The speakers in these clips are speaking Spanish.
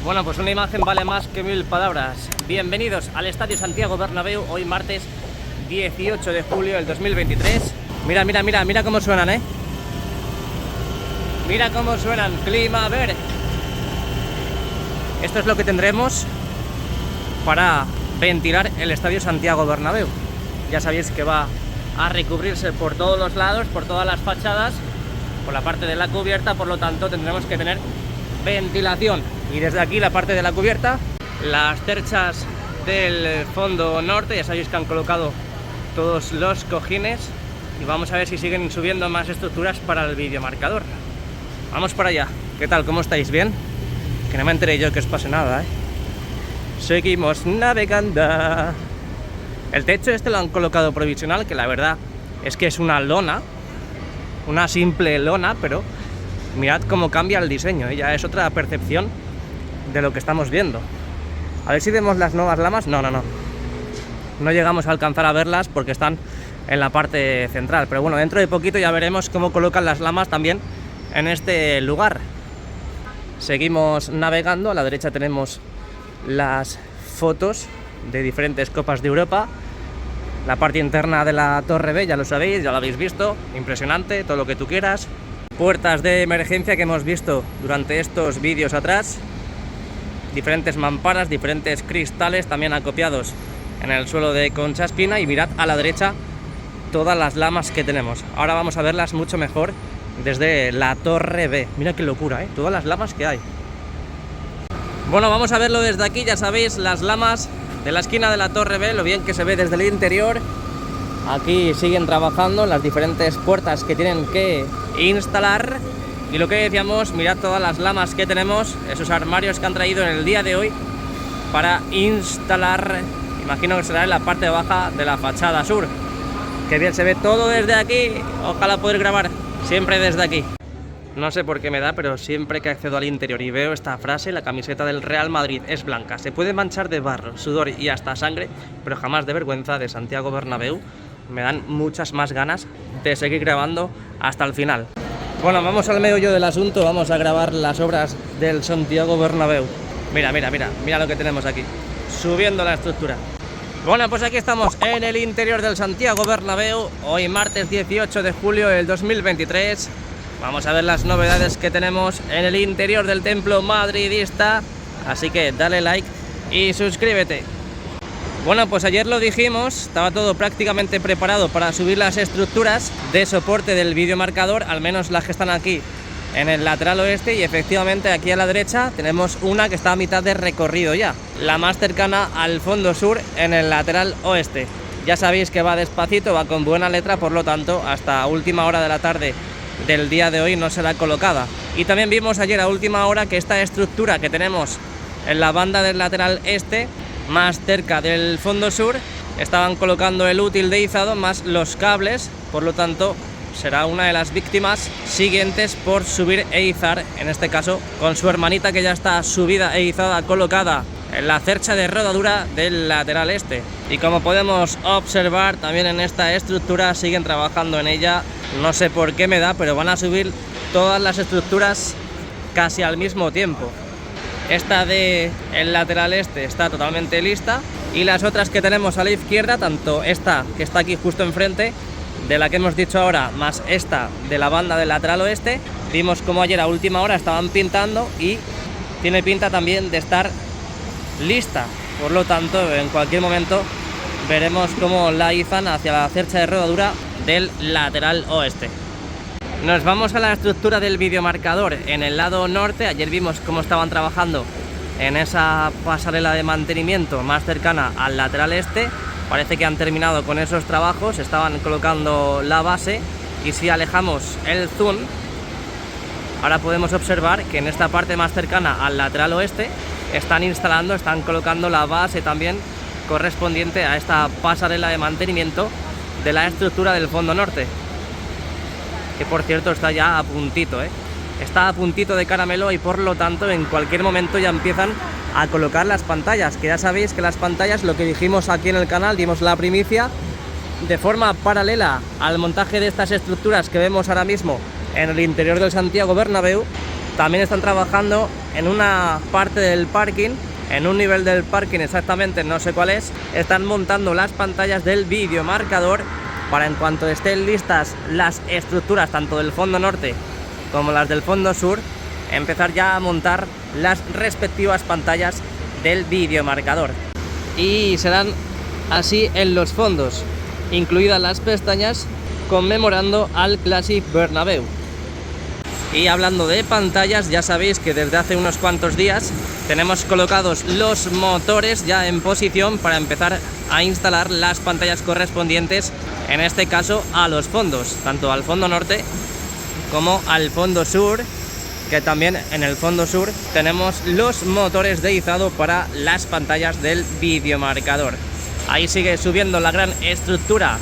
Bueno, pues una imagen vale más que 1000 palabras. Bienvenidos al Estadio Santiago Bernabéu, hoy martes 18 de julio del 2023. Mira cómo suenan, ¿eh? Mira cómo suenan, clima verde. Esto es lo que tendremos para ventilar el Estadio Santiago Bernabéu. Ya sabéis que va a recubrirse por todos los lados, por todas las fachadas, por la parte de la cubierta, por lo tanto tendremos que tener ventilación. Y desde aquí la parte de la cubierta, las cerchas del fondo norte, ya sabéis que han colocado todos los cojines y vamos a ver si siguen subiendo más estructuras para el videomarcador. Vamos para allá. ¿Qué tal? ¿Cómo estáis? ¿Bien? Que no me enteré yo que os pase nada, ¿eh? Seguimos navegando. El techo este lo han colocado provisional, que la verdad es que es una lona, una simple lona, pero mirad cómo cambia el diseño, ¿eh? Ya es otra percepción de lo que estamos viendo. A ver si vemos las nuevas lamas. No llegamos a alcanzar a verlas porque están en la parte central, pero bueno, dentro de poquito ya veremos cómo colocan las lamas también en este lugar. Seguimos navegando. A la derecha tenemos las fotos de diferentes copas de Europa. La parte interna de la Torre B, ya lo sabéis, ya lo habéis visto, impresionante, todo lo que tú quieras. Puertas de emergencia que hemos visto durante estos vídeos atrás. Diferentes mamparas, diferentes cristales también acopiados en el suelo de concha espina. Y mirad a la derecha todas las lamas que tenemos. Ahora vamos a verlas mucho mejor desde la Torre B. Mira qué locura, ¿eh? Todas las lamas que hay. Bueno, vamos a verlo desde aquí. Ya sabéis, las lamas de la esquina de la Torre B, lo bien que se ve desde el interior. Aquí siguen trabajando las diferentes puertas que tienen que instalar. Y lo que decíamos, mirad todas las lamas que tenemos, esos armarios que han traído en el día de hoy para instalar. Imagino que será en la parte baja de la fachada sur. Que bien se ve todo desde aquí. Ojalá poder grabar siempre desde aquí. No sé por qué me da, pero siempre que accedo al interior y veo esta frase, la camiseta del Real Madrid es blanca. Se puede manchar de barro, sudor y hasta sangre, pero jamás de vergüenza, de Santiago Bernabéu. Me dan muchas más ganas de seguir grabando hasta el final. Bueno, vamos al meollo del asunto, vamos a grabar las obras del Santiago Bernabéu. Mira lo que tenemos aquí, subiendo la estructura. Bueno, pues aquí estamos en el interior del Santiago Bernabéu, hoy martes 18 de julio del 2023. Vamos a ver las novedades que tenemos en el interior del templo madridista, así que dale like y suscríbete. Bueno, pues ayer lo dijimos, estaba todo prácticamente preparado para subir las estructuras de soporte del videomarcador, al menos las que están aquí en el lateral oeste, y efectivamente aquí a la derecha tenemos una que está a mitad de recorrido ya, la más cercana al fondo sur en el lateral oeste. Ya sabéis que va despacito, va con buena letra, por lo tanto hasta última hora de la tarde del día de hoy no será colocada. Y también vimos ayer a última hora que esta estructura que tenemos en la banda del lateral este, más cerca del fondo sur, estaban colocando el útil de izado más los cables, por lo tanto será una de las víctimas siguientes por subir e izar, en este caso con su hermanita que ya está subida e izada, colocada en la cercha de rodadura del lateral este. Y como podemos observar, también en esta estructura siguen trabajando en ella. No sé por qué me da, pero van a subir todas las estructuras casi al mismo tiempo. Esta de el lateral este está totalmente lista, y las otras que tenemos a la izquierda, tanto esta que está aquí justo enfrente de la que hemos dicho ahora, más esta de la banda del lateral oeste, vimos como ayer a última hora estaban pintando y tiene pinta también de estar lista. Por lo tanto, en cualquier momento veremos cómo la izan hacia la cercha de rodadura del lateral oeste. Nos vamos a la estructura del videomarcador en el lado norte. Ayer vimos cómo estaban trabajando en esa pasarela de mantenimiento más cercana al lateral este. Parece que han terminado con esos trabajos, estaban colocando la base, y si alejamos el zoom, ahora podemos observar que en esta parte más cercana al lateral oeste están colocando la base también correspondiente a esta pasarela de mantenimiento de la estructura del fondo norte, que por cierto está ya a puntito, está a puntito de caramelo, y por lo tanto en cualquier momento ya empiezan a colocar las pantallas, que ya sabéis que las pantallas, lo que dijimos aquí en el canal, dimos la primicia, de forma paralela al montaje de estas estructuras que vemos ahora mismo en el interior del Santiago Bernabéu, también están trabajando en una parte del parking, en un nivel del parking exactamente, no sé cuál es, están montando las pantallas del videomarcador para, en cuanto estén listas las estructuras tanto del fondo norte como las del fondo sur, empezar ya a montar las respectivas pantallas del videomarcador. Y serán así en los fondos, incluidas las pestañas conmemorando al Classic Bernabéu. Y hablando de pantallas, ya sabéis que desde hace unos cuantos días tenemos colocados los motores ya en posición para empezar a instalar las pantallas correspondientes, en este caso a los fondos, tanto al fondo norte como al fondo sur, que también en el fondo sur tenemos los motores de izado para las pantallas del videomarcador. Ahí sigue subiendo la gran estructura,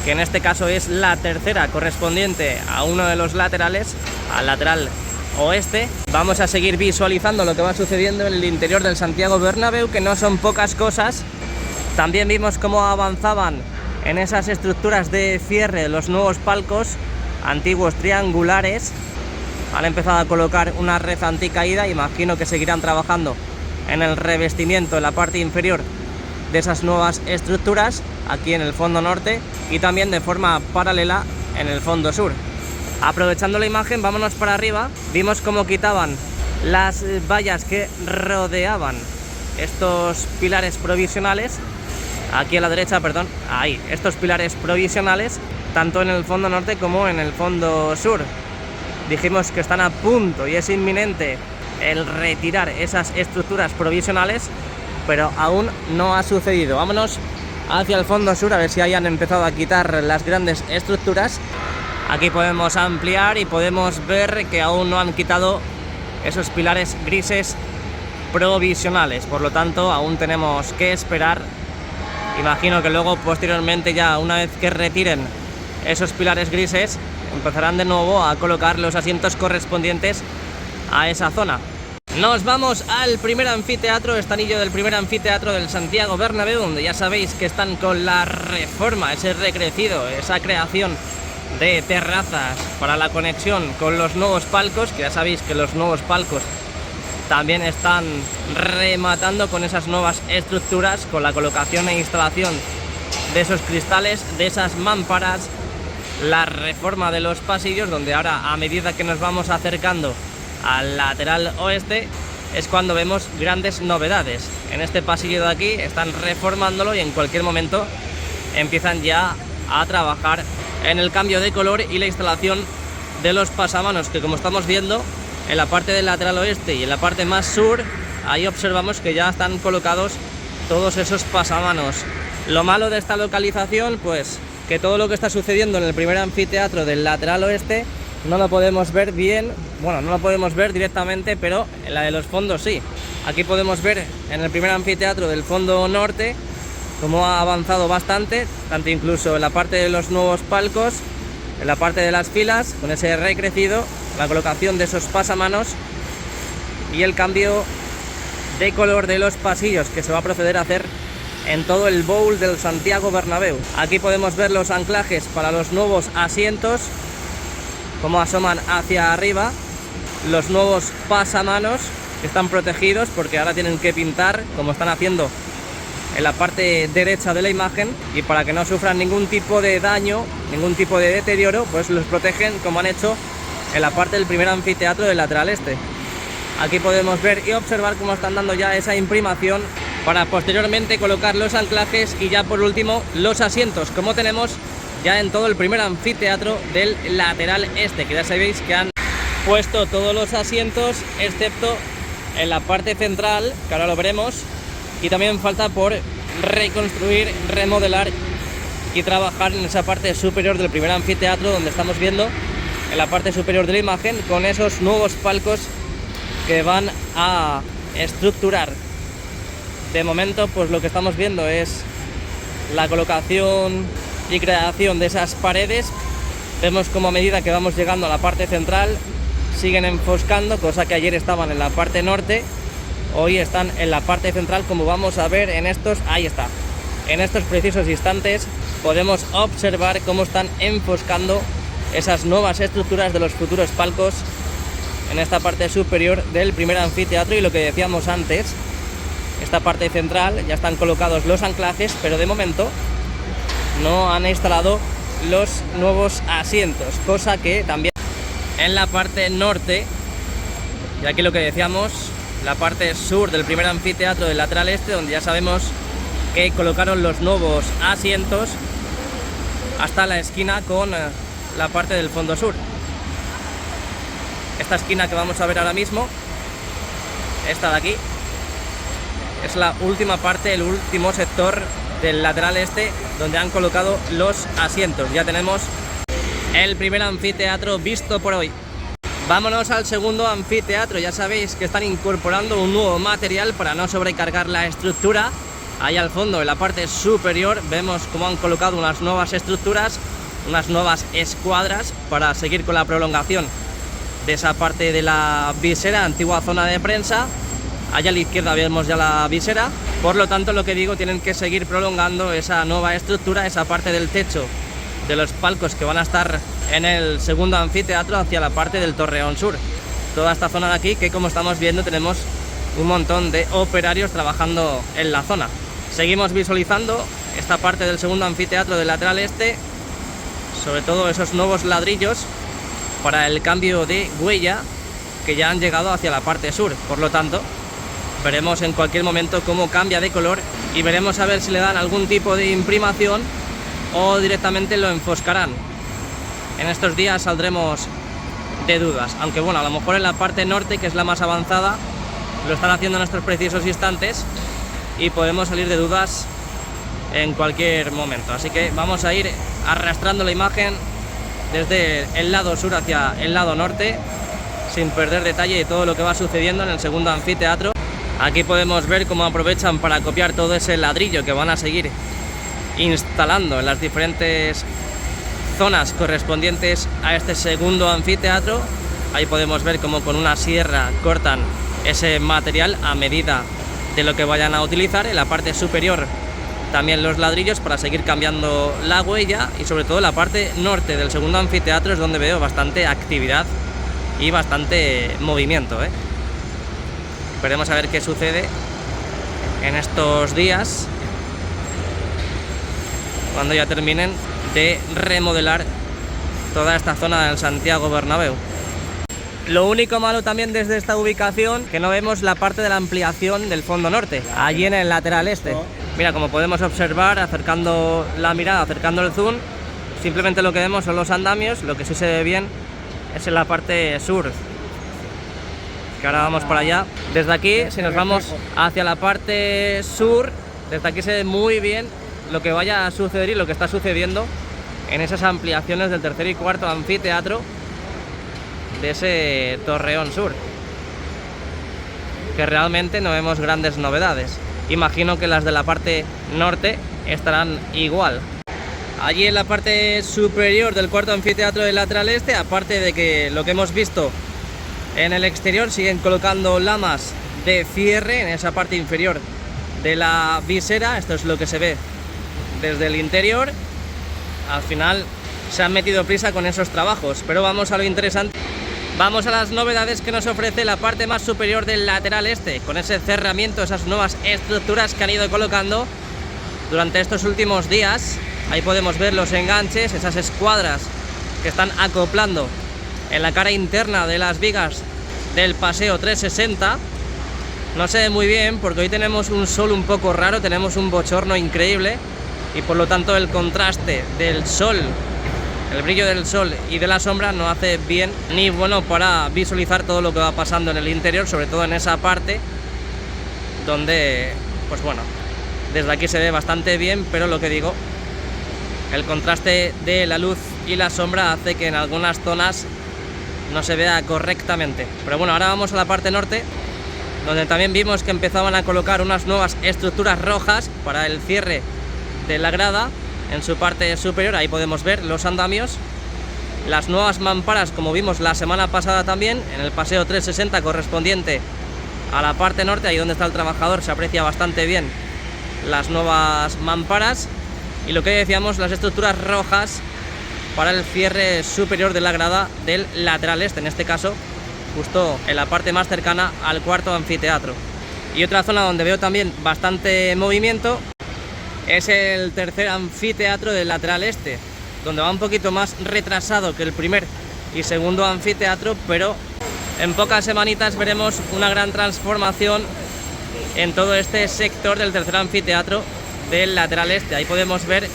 que en este caso es la tercera, correspondiente a uno de los laterales, al lateral oeste. Vamos a seguir visualizando lo que va sucediendo en el interior del Santiago Bernabéu, que no son pocas cosas. También vimos cómo avanzaban en esas estructuras de cierre los nuevos palcos antiguos triangulares. Han empezado a colocar una red anticaída, imagino que seguirán trabajando en el revestimiento en la parte inferior de esas nuevas estructuras aquí en el fondo norte y también de forma paralela en el fondo sur. Aprovechando la imagen, vámonos para arriba. Vimos cómo quitaban las vallas que rodeaban estos pilares provisionales, aquí a la derecha, perdón, ahí, estos pilares provisionales, tanto en el fondo norte como en el fondo sur. Dijimos que están a punto y es inminente el retirar esas estructuras provisionales, pero aún no ha sucedido. Vámonos hacia el fondo sur a ver si hayan empezado a quitar las grandes estructuras. Aquí podemos ampliar y podemos ver que aún no han quitado esos pilares grises provisionales, por lo tanto aún tenemos que esperar. Imagino que luego posteriormente, ya una vez que retiren esos pilares grises, empezarán de nuevo a colocar los asientos correspondientes a esa zona. Nos vamos al primer anfiteatro, este anillo del primer anfiteatro del Santiago Bernabéu, donde ya sabéis que están con la reforma, ese recrecido, esa creación de terrazas para la conexión con los nuevos palcos, que ya sabéis que los nuevos palcos también están rematando con esas nuevas estructuras, con la colocación e instalación de esos cristales, de esas mámparas, la reforma de los pasillos, donde ahora, a medida que nos vamos acercando al lateral oeste, es cuando vemos grandes novedades. En este pasillo de aquí están reformándolo y en cualquier momento empiezan ya a trabajar en el cambio de color y la instalación de los pasamanos, que como estamos viendo en la parte del lateral oeste y en la parte más sur, ahí observamos que ya están colocados todos esos pasamanos. Lo malo de esta localización, pues que todo lo que está sucediendo en el primer anfiteatro del lateral oeste no lo podemos ver bien, bueno, no lo podemos ver directamente, pero en la de los fondos sí. Aquí podemos ver en el primer anfiteatro del fondo norte cómo ha avanzado bastante, tanto incluso en la parte de los nuevos palcos, en la parte de las filas, con ese recrecido, la colocación de esos pasamanos y el cambio de color de los pasillos que se va a proceder a hacer en todo el bowl del Santiago Bernabéu. Aquí podemos ver los anclajes para los nuevos asientos, cómo asoman hacia arriba, los nuevos pasamanos que están protegidos porque ahora tienen que pintar, como están haciendo en la parte derecha de la imagen, y para que no sufran ningún tipo de daño, ningún tipo de deterioro, pues los protegen como han hecho en la parte del primer anfiteatro del lateral este. Aquí podemos ver y observar cómo están dando ya esa imprimación para posteriormente colocar los anclajes y ya por último los asientos, como tenemos ya en todo el primer anfiteatro del lateral este, que ya sabéis que han puesto todos los asientos excepto en la parte central, que ahora lo veremos, y también falta por reconstruir, remodelar y trabajar en esa parte superior del primer anfiteatro, donde estamos viendo en la parte superior de la imagen con esos nuevos palcos que van a estructurar. De momento, pues lo que estamos viendo es la colocación y creación de esas paredes. Vemos como a medida que vamos llegando a la parte central siguen enfoscando, cosa que ayer estaban en la parte norte, hoy están en la parte central, como vamos a ver en estos, ahí está, en estos precisos instantes podemos observar cómo están enfoscando esas nuevas estructuras de los futuros palcos en esta parte superior del primer anfiteatro. Y lo que decíamos antes, esta parte central ya están colocados los anclajes, pero de momento no han instalado los nuevos asientos, cosa que también en la parte norte, y aquí lo que decíamos, la parte sur del primer anfiteatro del lateral este, donde ya sabemos que colocaron los nuevos asientos hasta la esquina con la parte del fondo sur. Esta esquina que vamos a ver ahora mismo, esta de aquí, es la última parte, el último sector del lateral este donde han colocado los asientos. Ya tenemos el primer anfiteatro visto por hoy. Vámonos al segundo anfiteatro. Ya sabéis que están incorporando un nuevo material para no sobrecargar la estructura. Ahí al fondo, en la parte superior, vemos cómo han colocado unas nuevas estructuras, unas nuevas escuadras para seguir con la prolongación de esa parte de la visera, antigua zona de prensa. Allá a la izquierda vemos ya la visera. Por lo tanto, lo que digo, tienen que seguir prolongando esa nueva estructura, esa parte del techo de los palcos que van a estar en el segundo anfiteatro hacia la parte del Torreón Sur. Toda esta zona de aquí, que como estamos viendo tenemos un montón de operarios trabajando en la zona. Seguimos visualizando esta parte del segundo anfiteatro del lateral este, sobre todo esos nuevos ladrillos para el cambio de huella que ya han llegado hacia la parte sur. Por lo tanto, veremos en cualquier momento cómo cambia de color y veremos a ver si le dan algún tipo de imprimación o directamente lo enfoscarán. En estos días saldremos de dudas, aunque bueno, a lo mejor en la parte norte, que es la más avanzada, lo están haciendo en estos precisos instantes y podemos salir de dudas en cualquier momento. Así que vamos a ir arrastrando la imagen desde el lado sur hacia el lado norte, sin perder detalle de todo lo que va sucediendo en el segundo anfiteatro. Aquí podemos ver cómo aprovechan para copiar todo ese ladrillo que van a seguir instalando en las diferentes zonas correspondientes a este segundo anfiteatro. Ahí podemos ver cómo con una sierra cortan ese material a medida de lo que vayan a utilizar. En la parte superior también los ladrillos para seguir cambiando la huella, y sobre todo en la parte norte del segundo anfiteatro es donde veo bastante actividad y bastante movimiento, Veremos a ver qué sucede en estos días cuando ya terminen de remodelar toda esta zona del Santiago Bernabéu. Lo único malo también desde esta ubicación, que no vemos la parte de la ampliación del fondo norte, allí en el lateral este. Mira, como podemos observar, acercando la mirada, acercando el zoom, simplemente lo que vemos son los andamios. Lo que sí se ve bien es en la parte sur, que ahora vamos para allá. Desde aquí, si nos vamos hacia la parte sur, desde aquí se ve muy bien lo que vaya a suceder y lo que está sucediendo en esas ampliaciones del tercer y cuarto anfiteatro de ese Torreón Sur, que realmente no vemos grandes novedades. Imagino que las de la parte norte estarán igual. Allí en la parte superior del cuarto anfiteatro del lateral este, aparte de que lo que hemos visto en el exterior, siguen colocando lamas de cierre en esa parte inferior de la visera. Esto es lo que se ve desde el interior. Al final se han metido prisa con esos trabajos, pero vamos a lo interesante. Vamos a las novedades que nos ofrece la parte más superior del lateral este, con ese cerramiento, esas nuevas estructuras que han ido colocando durante estos últimos días. Ahí podemos ver los enganches, esas escuadras que están acoplando en la cara interna de las vigas del paseo 360. No se ve muy bien porque hoy tenemos un sol un poco raro, tenemos un bochorno increíble, y por lo tanto el contraste del sol, el brillo del sol y de la sombra no hace bien ni bueno para visualizar todo lo que va pasando en el interior, sobre todo en esa parte donde, pues bueno, desde aquí se ve bastante bien, pero lo que digo, el contraste de la luz y la sombra hace que en algunas zonas no se vea correctamente. Pero bueno, ahora vamos a la parte norte, donde también vimos que empezaban a colocar unas nuevas estructuras rojas para el cierre de la grada en su parte superior. Ahí podemos ver los andamios, las nuevas mamparas, como vimos la semana pasada también en el paseo 360 correspondiente a la parte norte. Ahí donde está el trabajador se aprecia bastante bien las nuevas mamparas, y lo que decíamos, las estructuras rojas para el cierre superior de la grada del lateral este, en este caso justo en la parte más cercana al cuarto anfiteatro. Y otra zona donde veo también bastante movimiento es el tercer anfiteatro del lateral este, donde va un poquito más retrasado que el primer y segundo anfiteatro, pero en pocas semanitas veremos una gran transformación en todo este sector del tercer anfiteatro del lateral este. Ahí podemos ver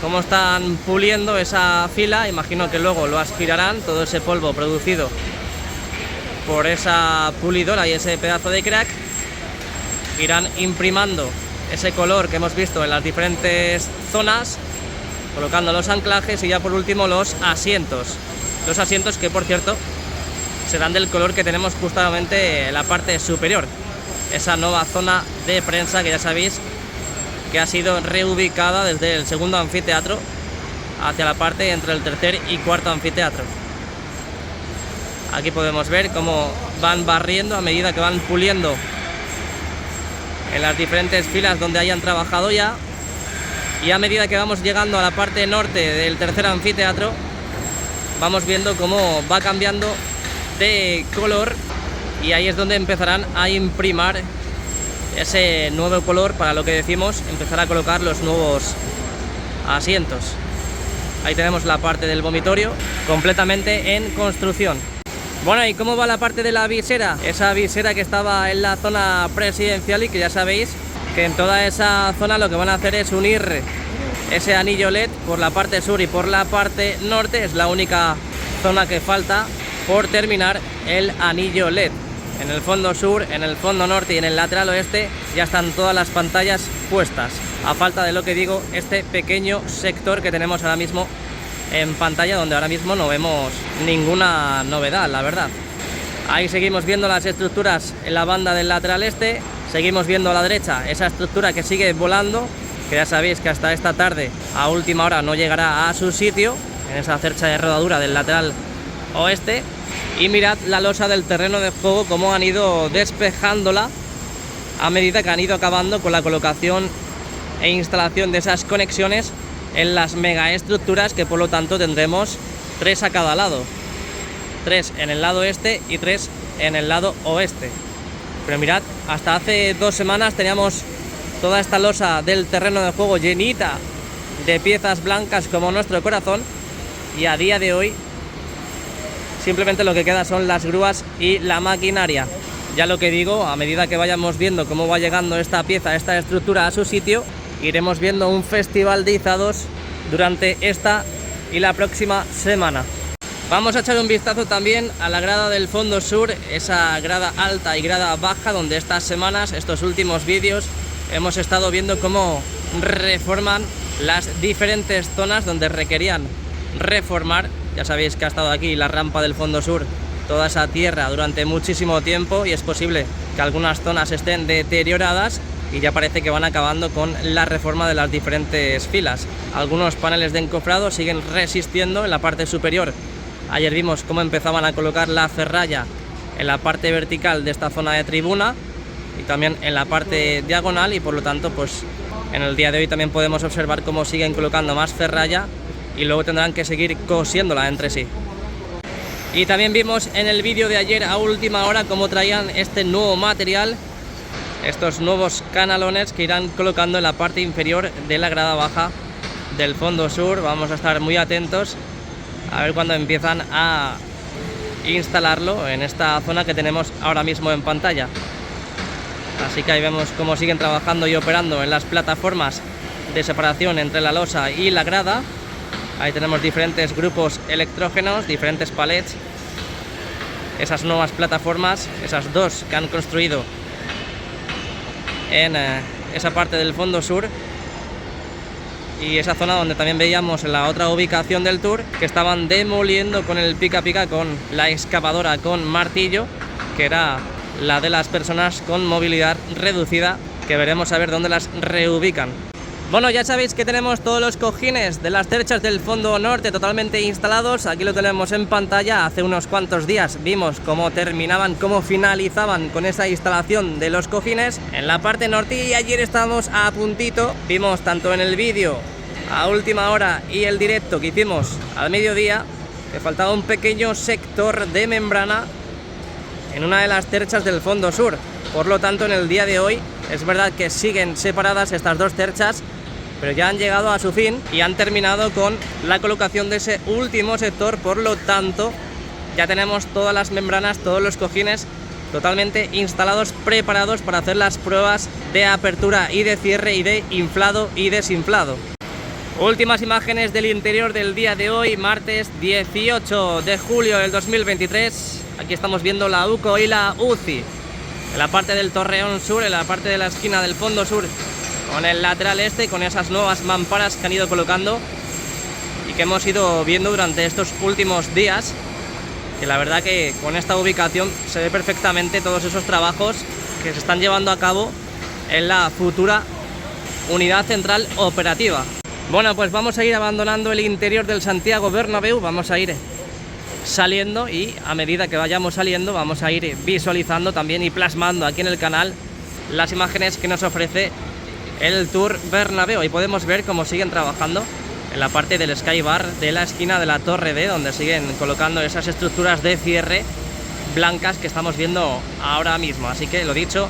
cómo están puliendo esa fila. Imagino que luego lo aspirarán, todo ese polvo producido por esa pulidora y ese pedazo de crack. Irán imprimando ese color que hemos visto en las diferentes zonas, colocando los anclajes y ya por último los asientos. Los asientos que, por cierto, serán del color que tenemos justamente en la parte superior. Esa nueva zona de prensa que ya sabéis que ha sido reubicada desde el segundo anfiteatro hacia la parte entre el tercer y cuarto anfiteatro. Aquí podemos ver cómo van barriendo a medida que van puliendo en las diferentes filas donde hayan trabajado ya, y a medida que vamos llegando a la parte norte del tercer anfiteatro vamos viendo cómo va cambiando de color, y ahí es donde empezarán a imprimir ese nuevo color para lo que decimos empezar a colocar los nuevos asientos. Ahí tenemos la parte del vomitorio completamente en construcción. Bueno, ¿y cómo va la parte de la visera? Esa visera que estaba en la zona presidencial y que ya sabéis que en toda esa zona lo que van a hacer es unir ese anillo LED por la parte sur y por la parte norte. Es la única zona que falta por terminar el anillo LED. En el fondo sur, en el fondo norte y en el lateral oeste ya están todas las pantallas puestas. A falta de lo que digo, este pequeño sector que tenemos ahora mismo en pantalla, donde ahora mismo no vemos ninguna novedad, la verdad. Ahí seguimos viendo las estructuras en la banda del lateral este. Seguimos viendo a la derecha esa estructura que sigue volando, que ya sabéis que hasta esta tarde a última hora no llegará a su sitio, en esa cercha de rodadura del lateral oeste. Y mirad la losa del terreno de juego, cómo han ido despejándola a medida que han ido acabando con la colocación e instalación de esas conexiones en las megaestructuras, que por lo tanto tendremos 3 a cada lado, 3 en el lado este y 3 en el lado oeste. Pero mirad, hasta hace 2 semanas teníamos toda esta losa del terreno de juego llenita de piezas blancas como nuestro corazón, y a día de hoy simplemente lo que queda son las grúas y la maquinaria. Ya lo que digo, a medida que vayamos viendo cómo va llegando esta pieza, esta estructura a su sitio, iremos viendo un festival de izados durante esta y la próxima semana. Vamos a echar un vistazo también a la grada del fondo sur, esa grada alta y grada baja, donde estas semanas, estos últimos vídeos, hemos estado viendo cómo reforman las diferentes zonas donde requerían reformar. Ya sabéis que ha estado aquí la rampa del fondo sur, toda esa tierra durante muchísimo tiempo, y es posible que algunas zonas estén deterioradas y ya parece que van acabando con la reforma de las diferentes filas. Algunos paneles de encofrado siguen resistiendo en la parte superior. Ayer vimos cómo empezaban a colocar la ferralla en la parte vertical de esta zona de tribuna y también en la parte diagonal, y por lo tanto pues en el día de hoy también podemos observar cómo siguen colocando más ferralla y luego tendrán que seguir cosiéndola entre sí. Y también vimos en el vídeo de ayer a última hora cómo traían este nuevo material, estos nuevos canalones que irán colocando en la parte inferior de la grada baja del fondo sur. Vamos a estar muy atentos a ver cuándo empiezan a instalarlo en esta zona que tenemos ahora mismo en pantalla. Así que ahí vemos cómo siguen trabajando y operando en las plataformas de separación entre la losa y la grada. Ahí tenemos diferentes grupos electrógenos, diferentes palets, esas nuevas plataformas, esas dos que han construido en esa parte del fondo sur, y esa zona donde también veíamos en la otra ubicación del tour que estaban demoliendo con el pica pica, con la excavadora con martillo, que era la de las personas con movilidad reducida, que veremos a ver dónde las reubican. Bueno, ya sabéis que tenemos todos los cojines de las cerchas del fondo norte totalmente instalados. Aquí lo tenemos en pantalla. Hace unos cuantos días vimos cómo terminaban, cómo finalizaban con esa instalación de los cojines en la parte norte, y ayer estábamos a puntito. Vimos tanto en el vídeo a última hora y el directo que hicimos al mediodía que faltaba un pequeño sector de membrana en una de las terchas del fondo sur. Por lo tanto, en el día de hoy es verdad que siguen separadas estas dos terchas, pero ya han llegado a su fin y han terminado con la colocación de ese último sector. Por lo tanto, ya tenemos todas las membranas, todos los cojines totalmente instalados, preparados para hacer las pruebas de apertura y de cierre y de inflado y desinflado. Últimas imágenes del interior del día de hoy, martes 18 de julio del 2023. Aquí estamos viendo la UCO y la UCI en la parte del torreón sur, en la parte de la esquina del fondo sur, con el lateral este, con esas nuevas mamparas que han ido colocando y que hemos ido viendo durante estos últimos días. Que la verdad que con esta ubicación se ve perfectamente todos esos trabajos que se están llevando a cabo en la futura unidad central operativa. Bueno, pues vamos a ir abandonando el interior del Santiago Bernabéu, vamos a ir saliendo y a medida que vayamos saliendo vamos a ir visualizando también y plasmando aquí en el canal las imágenes que nos ofrece el Tour Bernabéu. Ahí podemos ver cómo siguen trabajando en la parte del Sky Bar de la esquina de la Torre B, donde siguen colocando esas estructuras de cierre blancas que estamos viendo ahora mismo. Así que lo dicho,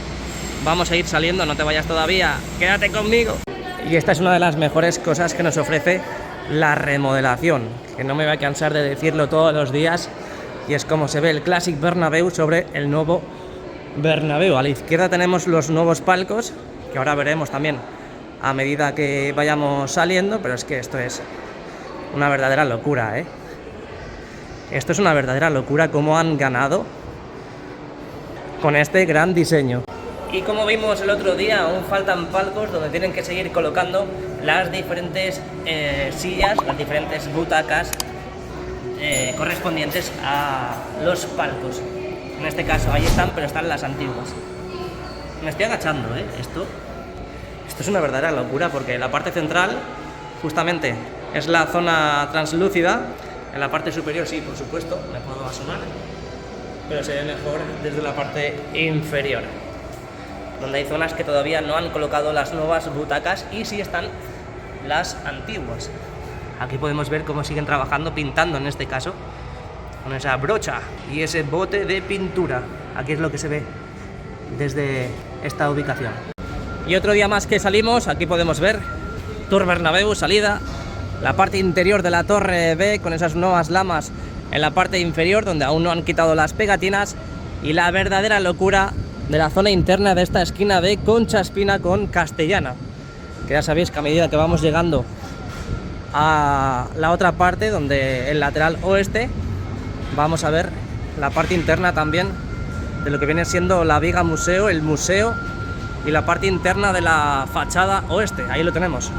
vamos a ir saliendo, no te vayas todavía, quédate conmigo. Y esta es una de las mejores cosas que nos ofrece la remodelación, que no me voy a cansar de decirlo todos los días, y es como se ve el Classic Bernabéu sobre el nuevo Bernabéu. A la izquierda tenemos los nuevos palcos, que ahora veremos también a medida que vayamos saliendo, pero es que esto es una verdadera locura, ¿eh? Esto es una verdadera locura cómo han ganado con este gran diseño. Y como vimos el otro día, aún faltan palcos donde tienen que seguir colocando las diferentes sillas, las diferentes butacas correspondientes a los palcos. En este caso ahí están, pero están las antiguas. Me estoy agachando, ¿eh? Esto es una verdadera locura, porque la parte central justamente es la zona translúcida. En la parte superior sí, por supuesto, me puedo asomar, pero se ve mejor desde la parte inferior, donde hay zonas que todavía no han colocado las nuevas butacas y sí están las antiguas. Aquí podemos ver cómo siguen trabajando, pintando en este caso, con esa brocha y ese bote de pintura. Aquí es lo que se ve desde esta ubicación. Y otro día más que salimos, aquí podemos ver Tour Bernabéu, salida, la parte interior de la Torre B con esas nuevas lamas en la parte inferior donde aún no han quitado las pegatinas, y la verdadera locura de la zona interna de esta esquina de Concha Espina con Castellana, que ya sabéis que a medida que vamos llegando a la otra parte, donde el lateral oeste, vamos a ver la parte interna también de lo que viene siendo la viga museo, el museo y la parte interna de la fachada oeste. Ahí lo tenemos,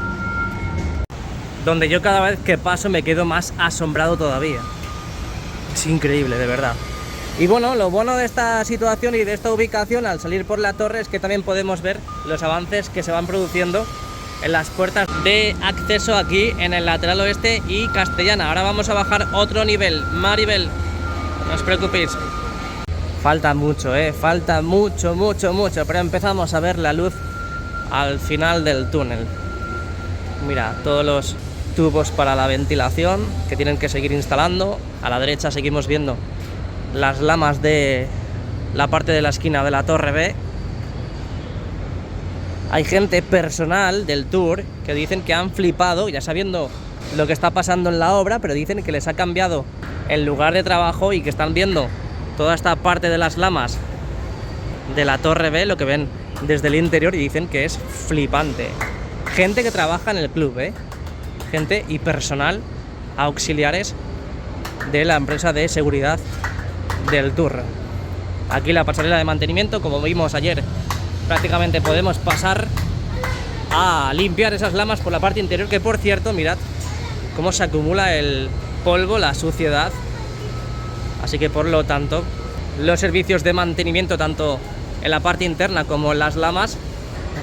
donde yo cada vez que paso me quedo más asombrado todavía. Es increíble, de verdad. Y bueno, lo bueno de esta situación y de esta ubicación al salir por la torre es que también podemos ver los avances que se van produciendo en las puertas de acceso aquí en el lateral oeste y Castellana. Ahora vamos a bajar otro nivel, Maribel, no os preocupéis. Falta mucho, falta mucho, pero empezamos a ver la luz al final del túnel. Mira, todos los tubos para la ventilación que tienen que seguir instalando. A la derecha seguimos viendo las lamas de la parte de la esquina de la Torre B. Hay gente personal del Tour que dicen que han flipado, ya sabiendo lo que está pasando en la obra, pero dicen que les ha cambiado el lugar de trabajo y que están viendo toda esta parte de las lamas de la Torre B, lo que ven desde el interior, y dicen que es flipante. Gente que trabaja en el club, gente y personal auxiliares de la empresa de seguridad del Tour. Aquí la pasarela de mantenimiento, como vimos ayer, prácticamente podemos pasar a limpiar esas lamas por la parte interior, que por cierto, mirad cómo se acumula el polvo, la suciedad. Así que por lo tanto los servicios de mantenimiento tanto en la parte interna como en las lamas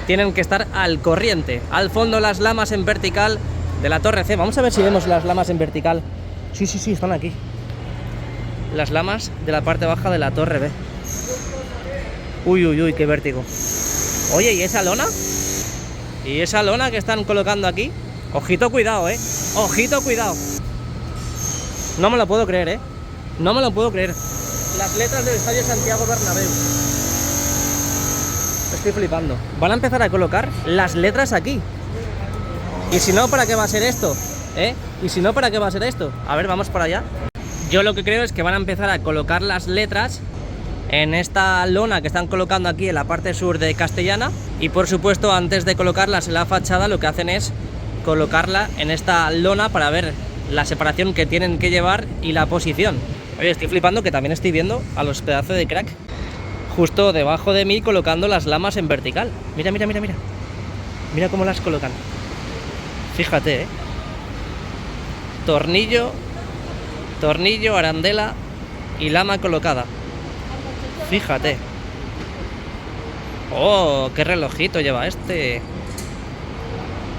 tienen que estar al corriente. Al fondo las lamas en vertical de la Torre C. Vamos a ver si vemos las lamas en vertical. Sí, están aquí. Las lamas de la parte baja de la Torre B. Uy, qué vértigo. Oye, ¿y esa lona? ¿Y esa lona que están colocando aquí? Ojito, cuidado, Ojito, cuidado. No me lo puedo creer, No me lo puedo creer. las letras del estadio Santiago Bernabéu. Estoy flipando. Van a empezar a colocar las letras aquí. Y si no, ¿para qué va a ser esto? ¿Y si no, para qué va a ser esto? A ver, vamos para allá. Yo lo que creo es que van a empezar a colocar las letras en esta lona que están colocando aquí en la parte sur de Castellana. Y por supuesto, antes de colocarlas en la fachada, lo que hacen es colocarla en esta lona para ver la separación que tienen que llevar y la posición. Oye, estoy flipando que también estoy viendo a los pedazos de crack justo debajo de mí colocando las lamas en vertical. Mira, mira, mira, mira. Mira cómo las colocan. Fíjate, tornillo, arandela y lama colocada. Fíjate. Oh, qué relojito lleva este.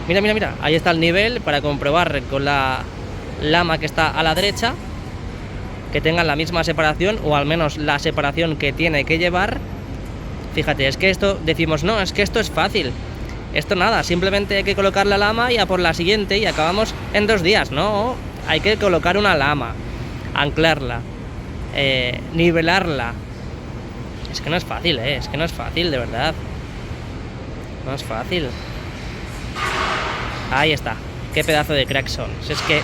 Mira, mira, mira. Ahí está el nivel para comprobar con la lama que está a la derecha que tengan la misma separación, o al menos la separación que tiene que llevar. Fíjate, es que esto decimos, no, es que esto es fácil. Esto nada, simplemente hay que colocar la lama y a por la siguiente y acabamos en 2 días. No, hay que colocar una lama, anclarla, nivelarla. Es que no es fácil, es que no es fácil, de verdad. No es fácil. Ahí está, qué pedazo de crack son. Es que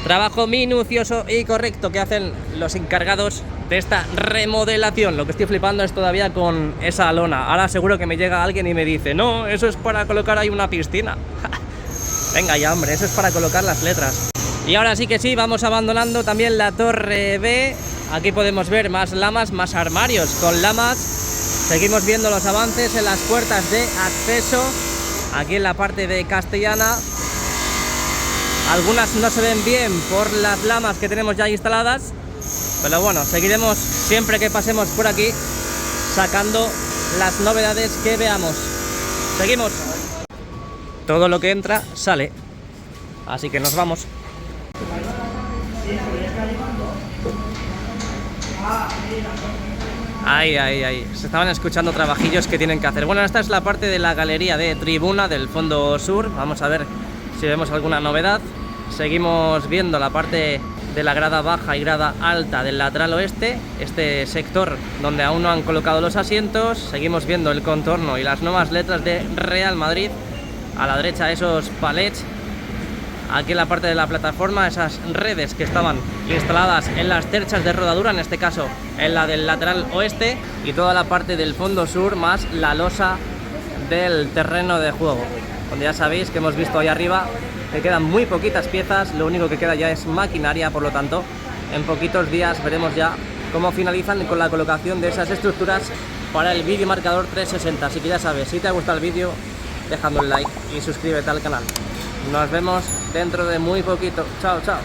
trabajo minucioso y correcto que hacen los encargados de esta remodelación. Lo que estoy flipando es todavía con esa lona. Ahora seguro que me llega alguien y me dice, no, eso es para colocar ahí una piscina. Venga ya, hombre, eso es para colocar las letras. Y ahora sí que sí, vamos abandonando también la torre B. Aquí podemos ver más lamas, más armarios con lamas. Seguimos viendo los avances en las puertas de acceso aquí en la parte de Castellana. Algunas no se ven bien por las lamas que tenemos ya instaladas, pero bueno, seguiremos siempre que pasemos por aquí sacando las novedades que veamos. Seguimos. Todo lo que entra sale, así que nos vamos. Ahí, se estaban escuchando trabajillos que tienen que hacer. Bueno, esta es la parte de la galería de tribuna del fondo sur. Vamos a ver si vemos alguna novedad. Seguimos viendo la parte de la grada baja y grada alta del lateral oeste, este sector donde aún no han colocado los asientos. Seguimos viendo el contorno y las nuevas letras de Real Madrid. A la derecha esos palets. Aquí en la parte de la plataforma, esas redes que estaban instaladas en las cerchas de rodadura, en este caso en la del lateral oeste, y toda la parte del fondo sur más la losa del terreno de juego, donde ya sabéis que hemos visto ahí arriba que quedan muy poquitas piezas, lo único que queda ya es maquinaria, por lo tanto en poquitos días veremos ya cómo finalizan con la colocación de esas estructuras para el vídeo marcador 360. Así que ya sabes, si te ha gustado el vídeo, dejando un like y suscríbete al canal. Nos vemos dentro de muy poquito. Chao, chao.